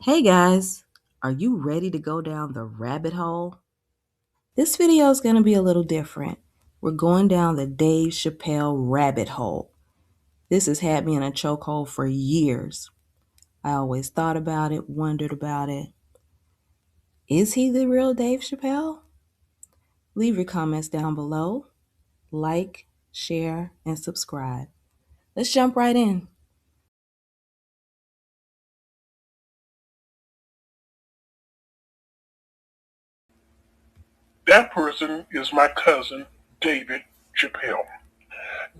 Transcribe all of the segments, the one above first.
Hey guys, are you ready to go down the rabbit hole? This video is going to be a little different. We're going down the Dave Chappelle rabbit hole. This has had me in a chokehold for years. I always thought about it, wondered about it. Is he the real Dave Chappelle? Leave your comments down below. Like, share, and subscribe. Let's jump right in. That person is my cousin, David Chappelle.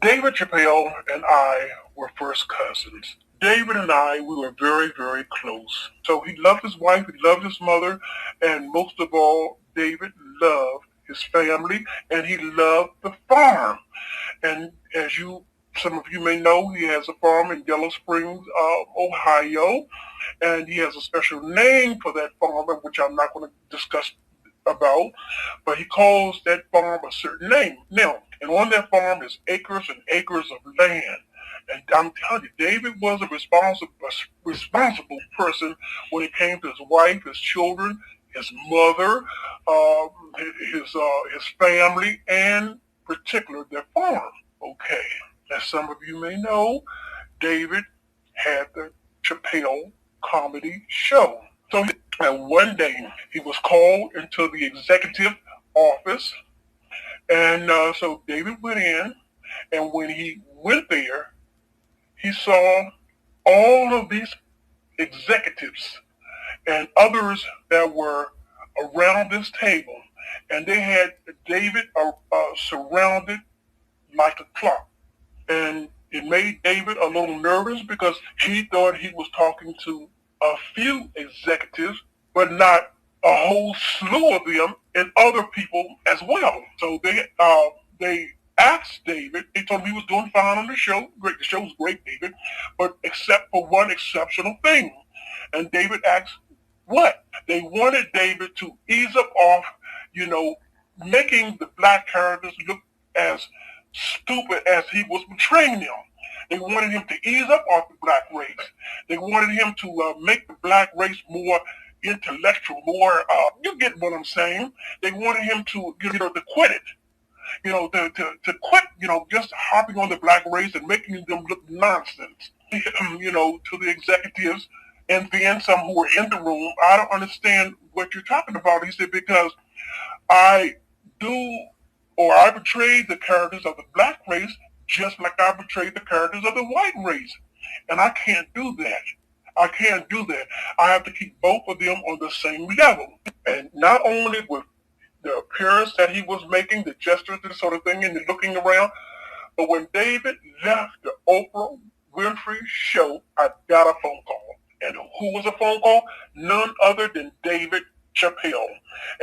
David Chappelle and I were first cousins. David and I, we were very, very close. So he loved his wife, he loved his mother, and most of all, David loved his family, and he loved the farm. And as some of you may know, he has a farm in Yellow Springs, Ohio, and he has a special name for that farm, which I'm not going to discuss about, but he calls that farm a certain name. Now, and on that farm is acres and acres of land. And I'm telling you, David was a responsible person when it came to his wife, his children, his mother, his family, and particular their farm. Okay, as some of you may know, David had the Chappelle comedy show. And one day he was called into the executive office, and so David went in, and when he went there, he saw all of these executives and others that were around this table, and they had David surrounded like a clock. And it made David a little nervous because he thought he was talking to a few executives, but not a whole slew of them and other people as well. So they asked David. They told him he was doing fine on the show. Great, the show was great, David, but except for one exceptional thing. And David asked, "What?" They wanted David to ease up off, you know, making the black characters look as stupid as he was portraying them. They wanted him to ease up off the black race. They wanted him to make the black race more intellectual, more, you get what I'm saying. They wanted him to quit it, to quit, just harping on the black race and making them look nonsense, to the executives and then some who were in the room. I don't understand what you're talking about. He said, because I do, or I portrayed the characters of the black race just like I portrayed the characters of the white race. And I can't do that. I can't do that. I have to keep both of them on the same level. And not only with the appearance that he was making, the gestures, this sort of thing, and the looking around, but when David left the Oprah Winfrey show, I got a phone call. And who was a phone call? None other than David Chappelle.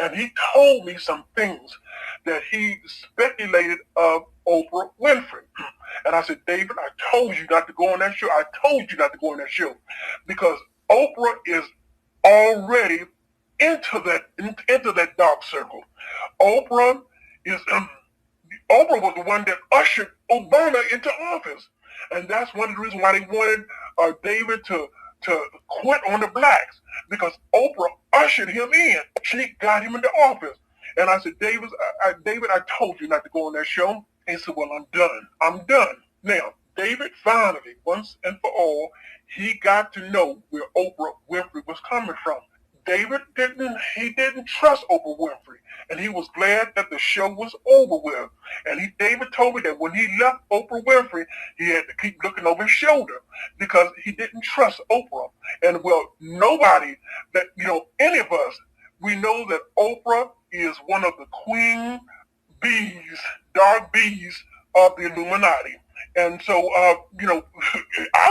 And he told me some things that he speculated of Oprah Winfrey. And I said, David, I told you not to go on that show. I told you not to go on that show. Because Oprah is already into that dark circle. Oprah is Oprah was the one that ushered Obama into office. And that's one of the reasons why they wanted David to quit on the blacks, because Oprah ushered him in. She got him into office. And I said, David, I told you not to go on that show. He said, well, I'm done. I'm done. Now, David finally, once and for all, he got to know where Oprah Winfrey was coming from. David didn't trust Oprah Winfrey, and he was glad that the show was over with. And David told me that when he left Oprah Winfrey, he had to keep looking over his shoulder because he didn't trust Oprah. And well, nobody any of us, we know that Oprah is one of the queen bees, dark bees of the Illuminati. And so, I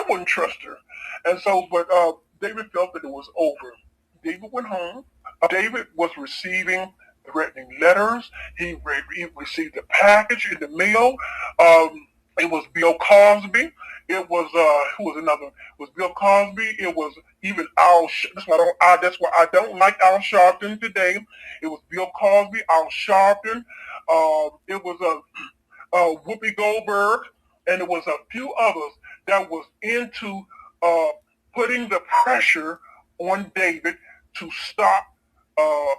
wouldn't trust her. And so, but David felt that it was over. David went home. David was receiving threatening letters. He received a package in the mail. It was Bill Cosby. It was who was another? It was Bill Cosby. It was even Al. That's why I don't like Al Sharpton today. It was Bill Cosby, Al Sharpton. It was Whoopi Goldberg, and it was a few others that was into putting the pressure on David to stop uh,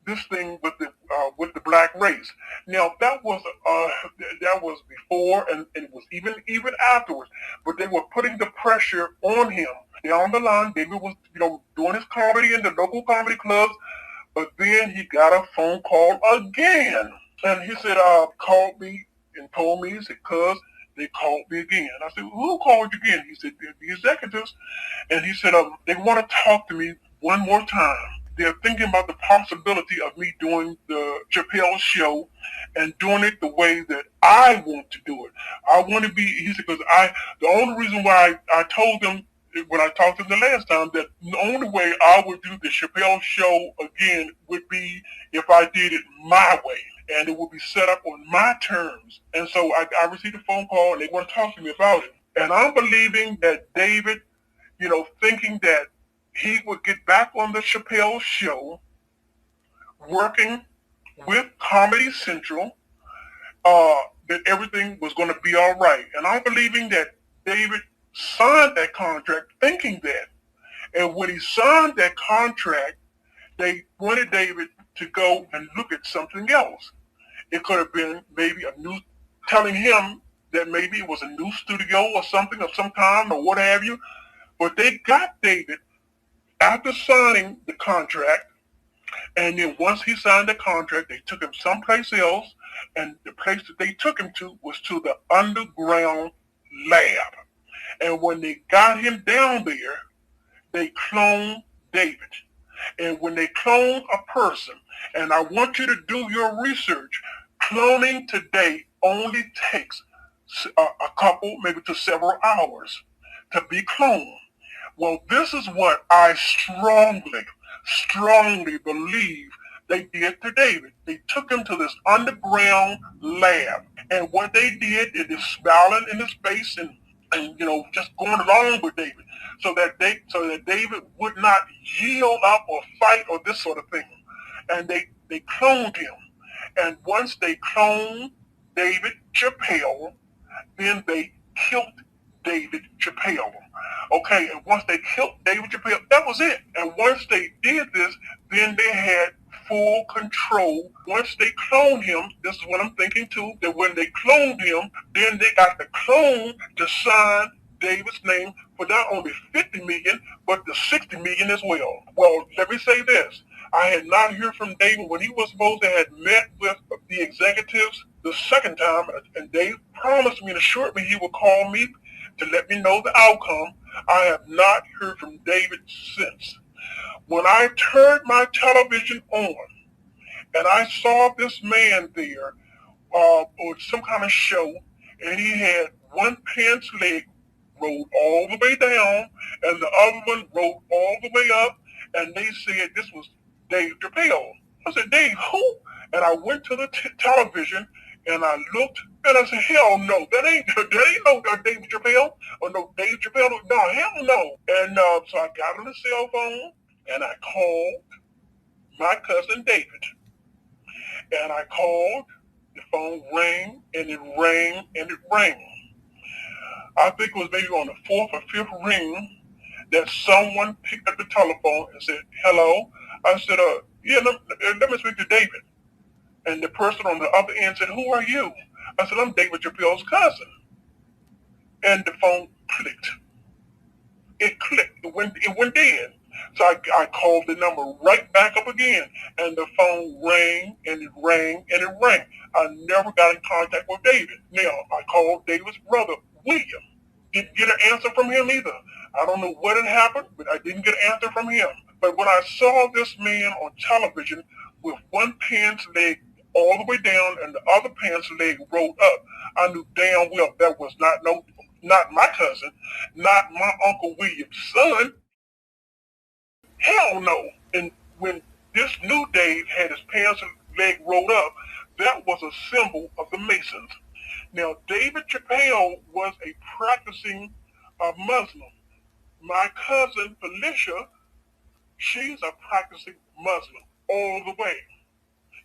this thing with the black race. Now that was before, and it was even afterwards. But they were putting the pressure on him. Down the line, David was doing his comedy in the local comedy clubs, but then he got a phone call again, and he said, called me and told me, he said, cuz they called me again. I said, who called you again? He said, the executives. And he said, they want to talk to me one more time. They're thinking about the possibility of me doing the Chappelle show and doing it the way that I want to do it. I want to be, he said, because the only reason why I told them when I talked to them the last time that the only way I would do the Chappelle show again would be if I did it my way. And it would be set up on my terms. And so I received a phone call and they want to talk to me about it. And I'm believing that David, thinking that he would get back on the Chappelle show, working with Comedy Central, that everything was going to be all right. And I'm believing that David signed that contract thinking that. And when he signed that contract, they wanted David to go and look at something else. It could have been maybe telling him that maybe it was a new studio or something of some kind or what have you. But they got David after signing the contract, and then once he signed the contract, they took him someplace else, and the place that they took him to was to the underground lab. And when they got him down there, they cloned David. And when they clone a person, and I want you to do your research, cloning today only takes a couple, maybe to several hours to be cloned. Well, this is what I strongly believe they did to David. They took him to this underground lab. And what they did is just smiling in his face and just going along with David so that David would not yield up or fight or this sort of thing. And they cloned him. And once they cloned David Chappelle, then they killed David Chappelle. Okay, and once they killed David Chappelle, that was it. And once they did this, then they had full control. Once they cloned him, this is what I'm thinking too, that when they cloned him, then they got the clone to sign David's name for not only 50 million, but the 60 million as well. Well, let me say this. I had not heard from David when he was supposed to have met with the executives the second time, and Dave promised me and assured me he would call me to let me know the outcome. I have not heard from David since. When I turned my television on and I saw this man there on some kind of show, and he had one pants leg rolled all the way down, and the other one rolled all the way up, and they said this was Dave Chappelle. I said, Dave, who? And I went to the television, and I looked, and I said, hell no, that ain't no Dave Chappelle, or no Dave Chappelle, no, hell no. And so I got on the cell phone, and I called my cousin David, and I called, the phone rang, and it rang, and it rang. I think it was maybe on the fourth or fifth ring that someone picked up the telephone and said, hello. I said, yeah, let me speak to David. And the person on the other end said, who are you? I said, I'm David Chappelle's cousin. And the phone clicked. It clicked. It went dead. So I called the number right back up again, and the phone rang, and it rang, and it rang. I never got in contact with David. Now, I called David's brother, William. Didn't get an answer from him either. I don't know what had happened, but I didn't get an answer from him. But when I saw this man on television with one pants leg all the way down and the other pants leg rolled up, I knew damn well that was not my cousin, not my Uncle William's son. Hell no. And when this new Dave had his pants and leg rolled up, that was a symbol of the Masons. Now, David Chappelle was a practicing Muslim. My cousin Felicia, she's a practicing Muslim all the way.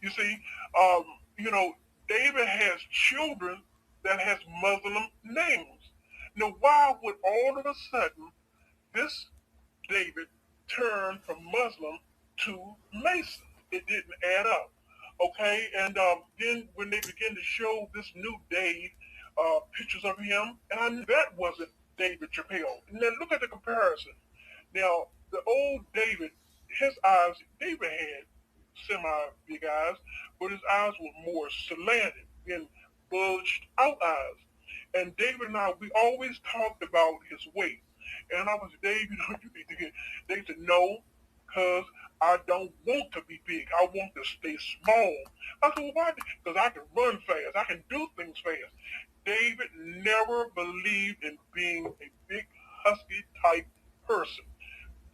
You see, um, you know, David has children that has Muslim names. Now, why would all of a sudden this David turned from Muslim to Mason. It didn't add up. Okay, and then when they began to show this new Dave pictures of him, and I knew that wasn't David Chappelle. And then look at the comparison. Now, the old David, his eyes, David had semi big eyes, but his eyes were more slanted and bulged out eyes. And David and I, we always talked about his weight. And I was, Dave, you need to get, they said, no, because I don't want to be big. I want to stay small. I said, well, why? Because I can run fast. I can do things fast. David never believed in being a big, husky type person.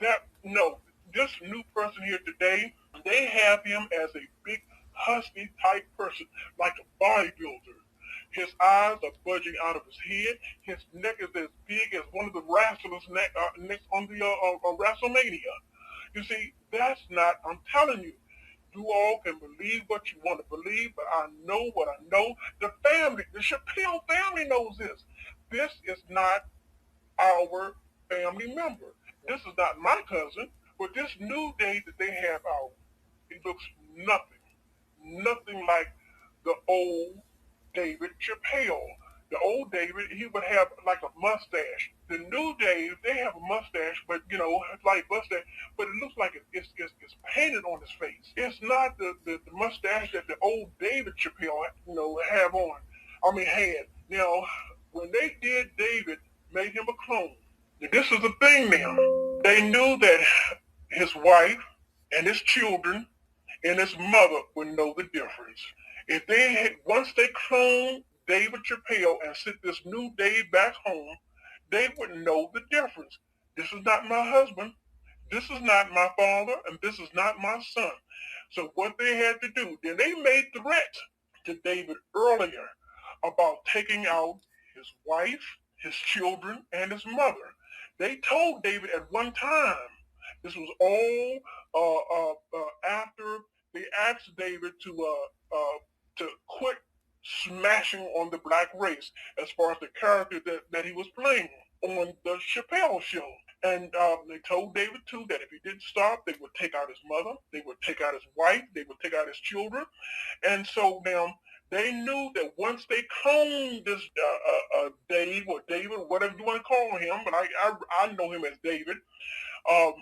That, no, this new person here today, they have him as a big, husky type person, like a bodybuilder. His eyes are budging out of his head. His neck is as big as one of the wrestlers' necks on the WrestleMania. You see, that's not, I'm telling you, you all can believe what you want to believe, but I know what I know. The family, the Chappelle family knows this. This is not our family member. This is not my cousin, but this new day that they have out, it looks nothing like the old David Chappelle. The old David, he would have like a mustache. The new Dave, they have a mustache, but it's like mustache, but it looks like it's painted on his face. It's not the mustache that the old David Chappelle, have on. I mean, had. Now, when they did David, made him a clone. This is the thing now. They knew that his wife and his children and his mother would know the difference. If they had, once they cloned David Chappelle and sent this new Dave back home, they would know the difference. This is not my husband. This is not my father, and this is not my son. So what they had to do, then they made threats to David earlier about taking out his wife, his children, and his mother. They told David at one time, this was all after they asked David to quit smashing on the black race as far as the character that he was playing on the Chappelle show. And they told David too that if he didn't stop, they would take out his mother, they would take out his wife, they would take out his children. And so now they knew that once they cloned this Dave or David, whatever you want to call him, but I know him as David, um,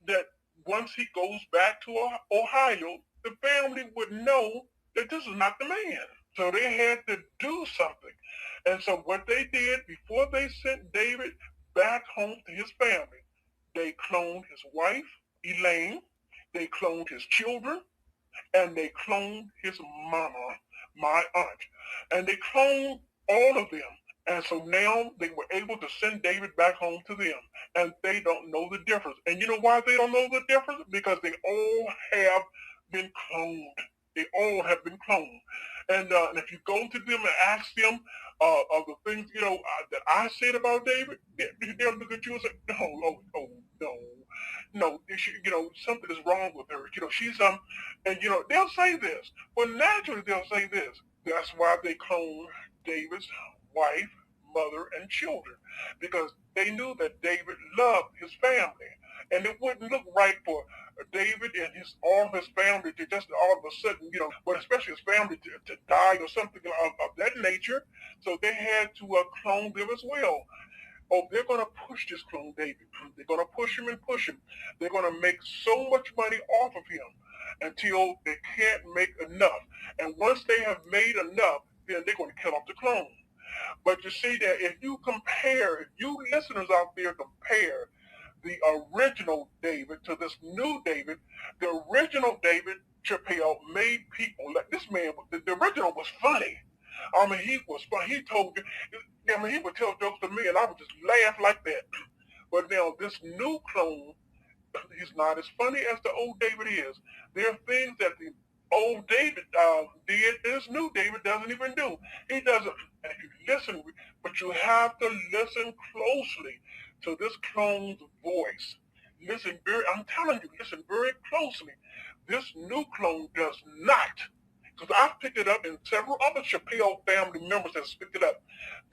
that once he goes back to Ohio, the family would know that this is not the man. So they had to do something. And so what they did before they sent David back home to his family, they cloned his wife, Elaine, they cloned his children, and they cloned his mama, my aunt. And they cloned all of them. And so now they were able to send David back home to them. And they don't know the difference. And you know why they don't know the difference? Because they all have been cloned. They all have been cloned. And if you go to them and ask them of the things, that I said about David, they'll look at you and say, no, no, something is wrong with her. She's and they'll say this. Well, naturally they'll say this. That's why they cloned David's wife, mother, and children, because they knew that David loved his family, and it wouldn't look right for David and all his family to just all of a sudden, but especially his family to die or something of that nature. So they had to clone them as well. Oh, they're going to push this clone David. They're going to push him and push him. They're going to make so much money off of him until they can't make enough. And once they have made enough, then they're going to kill off the clone. But you see that if you listeners out there compare the original David to this new David, the original David Chappelle made people like this man. The original was funny. I mean, he was funny. He told, he would tell jokes to me, and I would just laugh like that. But now this new clone, he's not as funny as the old David is. There are things that the old David did, this new David doesn't even do. He doesn't. And if you listen, but you have to listen closely to this clone's voice. I'm telling you, listen very closely. This new clone does not, because I've picked it up and several other Chappelle family members have picked it up.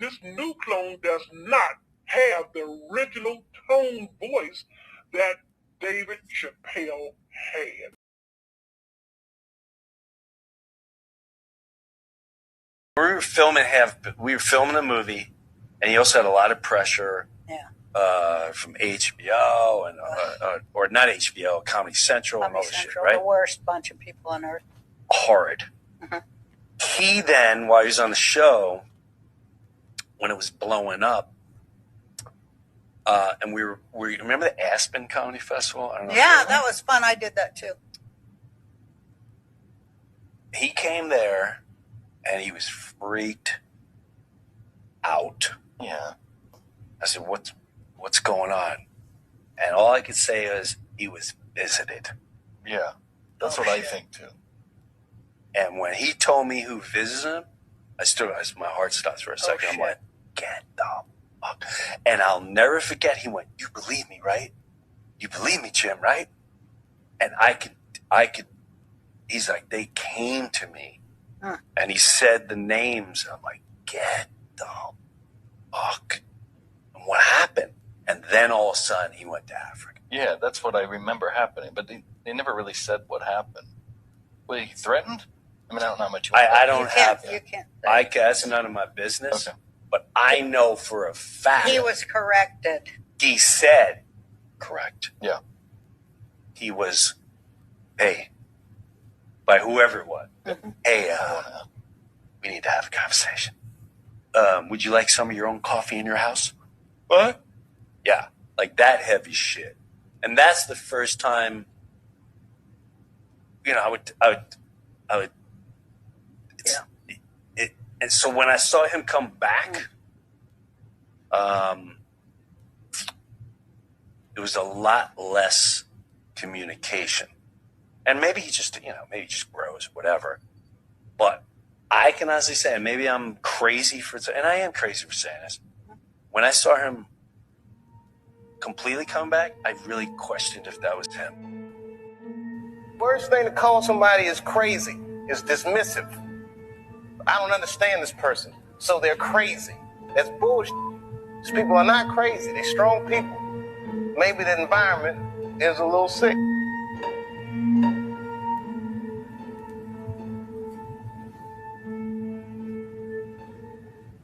This new clone does not have the original tone voice that David Chappelle had. We were filming a movie, and he also had a lot of pressure. From HBO and or not HBO, Comedy Central and all this shit, right? The worst bunch of people on earth. Horrid. Mm-hmm. He then, while he was on the show, when it was blowing up, and we remember the Aspen Comedy Festival? I don't know. Yeah, that was fun. I did that too. He came there, and he was freaked out. Yeah. I said, what's going on? And all I could say is he was visited. Yeah, that's what I think too. And when he told me who visited him, my heart stopped for a second. I'm like, get the fuck. And I'll never forget, he went, you believe me, right? You believe me, Jim, right? And I could, he's like, they came to me. And he said the names. I'm like, get the fuck. And what happened? And then all of a sudden, he went to Africa. Yeah, that's what I remember happening. But they never really said what happened. Was he threatened? I mean, I don't know how much I don't have. You can't. That's none of my business. Okay. But I know for a fact. He was corrected. He said, correct. Yeah. He was, hey, by whoever it was. Mm-hmm. Hey, we need to have a conversation. Would you like some of your own coffee in your house? What? Yeah, like that heavy shit. And that's the first time, I would. And so when I saw him come back, it was a lot less communication. And maybe he just, maybe he just grows, whatever. But I can honestly say, and maybe I'm crazy and I am crazy for saying this. When I saw him completely come back, I really questioned if that was him. Worst thing to call somebody is crazy is dismissive. I don't understand this person, so they're crazy. That's bullshit. These people are not crazy. They're strong people. Maybe the environment is a little sick.